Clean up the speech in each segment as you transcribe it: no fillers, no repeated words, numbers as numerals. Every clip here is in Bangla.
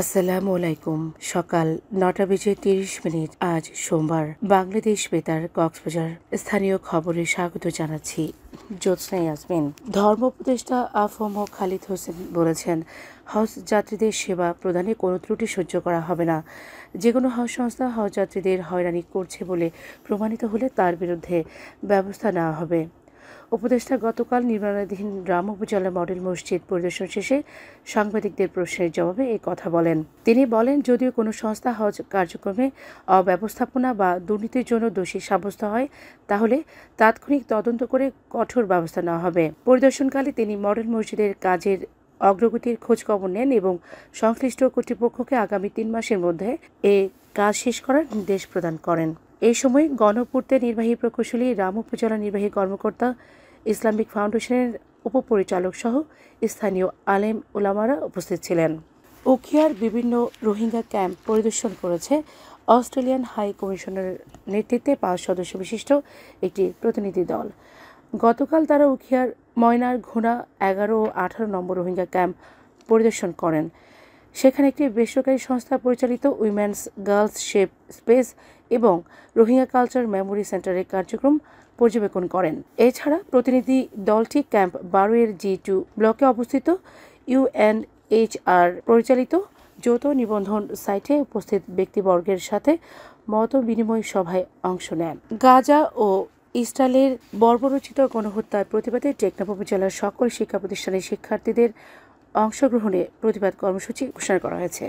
আসসালামু আলাইকুম। সকাল ৯টা বেজে ৩০ মিনিট। আজ সোমবার। বাংলাদেশ বেতার কক্সবাজার স্থানীয় খবরে স্বাগত জানাচ্ছি। জ্যোৎস্না ইয়াসমিন। ধর্ম উপদেষ্টা আফম খালিদ হোসেন বলেছেন, হজ যাত্রীদের সেবা প্রদানে কোনো ত্রুটি সহ্য করা হবে না। যে কোনো হজ সংস্থা হজ যাত্রীদের হয়রানি করছে বলে প্রমাণিত হলে তার বিরুদ্ধে ব্যবস্থা নেওয়া হবে। উপদেষ্টা গতকাল নির্মাণাধীন রাম উপজেলা মডেল মসজিদ পরিদর্শন শেষে সাংবাদিকদের প্রশ্নের জবাবে এই কথা বলেন। তিনি বলেন, যদিও কোনো সংস্থা হজ কার্যক্রমে অব্যবস্থাপনা বা দুর্নীতির জন্য দোষী সাব্যস্ত হয়, তাহলে তাৎক্ষণিক তদন্ত করে কঠোর ব্যবস্থা নেওয়া হবে। পরিদর্শনকালে তিনি মডেল মসজিদের কাজের অগ্রগতির খোঁজখবর নেন এবং সংশ্লিষ্ট কর্তৃপক্ষকে আগামী ৩ মাসের মধ্যে এ কাজ শেষ করার নির্দেশ প্রদান করেন। এই সময় গণপূর্তের নির্বাহী প্রকৌশলী, রাম উপজেলা নির্বাহী কর্মকর্তা, ইসলামিক ফাউন্ডেশনের উপপরিচালক সহ স্থানীয় আলেম ওলামারা উপস্থিত ছিলেন। উখিয়ার বিভিন্ন রোহিঙ্গা ক্যাম্প পরিদর্শন করেছে অস্ট্রেলিয়ান হাই কমিশনের নেতৃত্বে ৫ সদস্য বিশিষ্ট একটি প্রতিনিধি দল। গতকাল তারা উখিয়ার ময়নার ঘোনা ১১ ও ১৮ নম্বর রোহিঙ্গা ক্যাম্প পরিদর্শন করেন। সেখানে একটি বেসরকারি সংস্থা পরিচালিত উইমেন্স গার্লস শেপ স্পেস এবং রোহিঙ্গা কালচার মেমোরি সেন্টারের কার্যক্রম পর্যবেক্ষণ করেন। এছাড়া প্রতিনিধি দলটি ক্যাম্প ১২ এর G2 ব্লকে অবস্থিত UNHR পরিচালিত যৌথ নিবন্ধন সাইটে উপস্থিত ব্যক্তিবর্গের সাথে মত বিনিময় সভায় অংশ নেন। গাজা ও ইসরায়েলের বর্বরোচিত গণহত্যার প্রতিবাদে টেকনাফ উপজেলার সকল শিক্ষা প্রতিষ্ঠানের শিক্ষার্থীদের অংশগ্রহণে প্রতিবাদ কর্মসূচি ঘোষণা করা হয়েছে।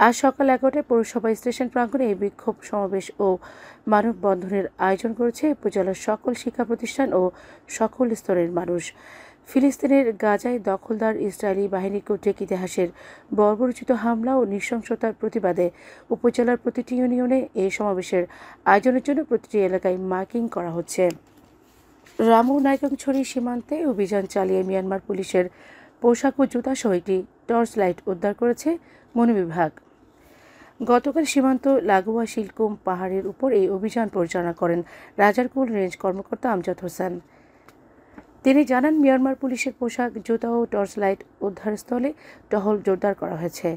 আজ সকাল ১১টায় পৌরসভা স্টেশন প্রাঙ্গণে এই বিক্ষোভ সমাবেশ ও মানববন্ধনের আয়োজন করেছে উপজেলার সকল শিক্ষা প্রতিষ্ঠান ও সকল স্তরের মানুষ। ফিলিস্তিনের গাজায় দখলদার ইসরায়েলি বাহিনী কর্তৃক ইতিহাসের বর্বরোচিত হামলা ও নৃশংসতার প্রতিবাদে উপজেলার প্রতিটি ইউনিয়নে এই সমাবেশের আয়োজনের জন্য প্রতিটি এলাকায় মাইকিং করা হচ্ছে। রামু নাইক্ষ্যংছড়ি সীমান্তে অভিযান চালিয়ে মিয়ানমার পুলিশের পোশাক ও জুতাসহ একটি টর্চ লাইট উদ্ধার করেছে বন বিভাগ। গতকাল সীমান্ত লাগোয়া শিলকুম পাহাড়ের উপর এই অভিযান পরিচালনা করেন রাজারকুল রেঞ্জ কর্মকর্তা আমজাদ হোসেন। তিনি জানান, মিয়ানমার পুলিশের পোশাক, জুতা ও টর্চ লাইট উদ্ধারস্থলে টহল জোরদার করা হয়েছে।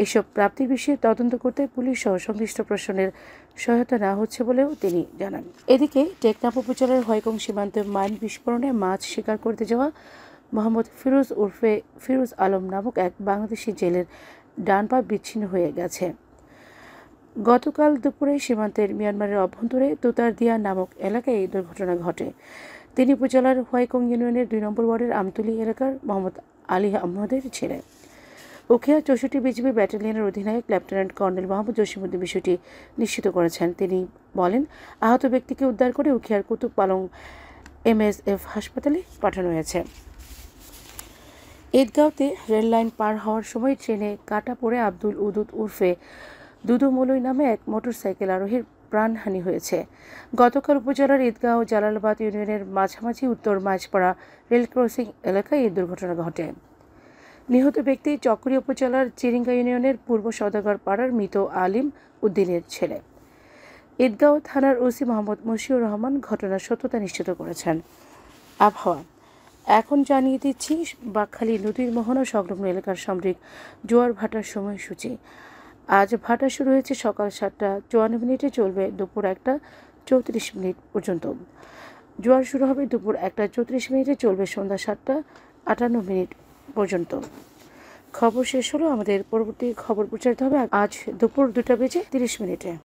এসব প্রাপ্তির বিষয়ে তদন্ত করতে পুলিশ সহ সংশ্লিষ্ট প্রশাসনের সহায়তা নেওয়া হচ্ছে বলেও তিনি জানান। এদিকে টেকনাফ উপজেলার হয়কং সীমান্তে মাইন বিস্ফোরণে মাছ শিকার করতে যাওয়া মোহাম্মদ ফিরোজ উর্ফে ফিরোজ আলম নামক এক বাংলাদেশি জেলের ডান পা বিচ্ছিন্ন হয়ে গেছে। গতকাল দুপুরে সীমান্তের মিয়ানমারের অভ্যন্তরে তুতারদিয়া নামক এলাকায় এই দুর্ঘটনা ঘটে। তিনি উপজেলার হোয়াইকং ইউনিয়নের ২ নম্বর ওয়ার্ডের আমতলী এলাকার মোহাম্মদ আলী আহমদের ছেলে। উখিয়া ৬৪ বিজিবি ব্যাটালিয়নের অধিনায়ক লেফটেন্যান্ট কর্নেল মোহাম্মদ জসিমউদ্দিন বিষয়টি নিশ্চিত করেছেন। তিনি বলেন, আহত ব্যক্তিকে উদ্ধার করে উখিয়ার কুতুব পালং MSF হাসপাতালে পাঠানো হয়েছে। ঈদগাঁওতে রেললাইন পার হওয়ার সময় ট্রেনে কাটা পড়ে আব্দুল উদুদ উর্ফে দুদু মলুই নামে এক মোটরসাইকেল আরোহীর প্রাণহানি হয়েছে। গতকাল উপজেলার ঈদগাঁও জালালাবাদ ইউনিয়নের মাঝামাঝি উত্তর মাঝপাড়া রেল ক্রসিং এলাকায় এই দুর্ঘটনা ঘটে। নিহত ব্যক্তি চকরিয়া উপজেলার চিরিঙ্গা ইউনিয়নের পূর্ব সওদাগর পাড়ার মৃত আলিম উদ্দিনের ছেলে। ঈদগাঁও থানার ওসি মোহাম্মদ মশিউর রহমান ঘটনার সত্যতা নিশ্চিত করেছেন। আবহাওয়া এখন জানিয়ে দিচ্ছি বাকখালী নদীর মোহনা সংলগ্ন এলাকার সামরিক জোয়ার ভাটার সময়সূচি। আজ ভাটা শুরু হয়েছে সকাল ৭টা৫৪ চলবে দুপুর ১টা৩৪ পর্যন্ত। জোয়ার শুরু হবে দুপুর ১টা৩৪ চলবে সন্ধ্যা ৭টা৫৮ পর্যন্ত। খবর শেষ হলো। আমাদের পরবর্তী খবর প্রচারিত হবে আজ দুপুর ২টা বেজে ৩০ মিনিটে।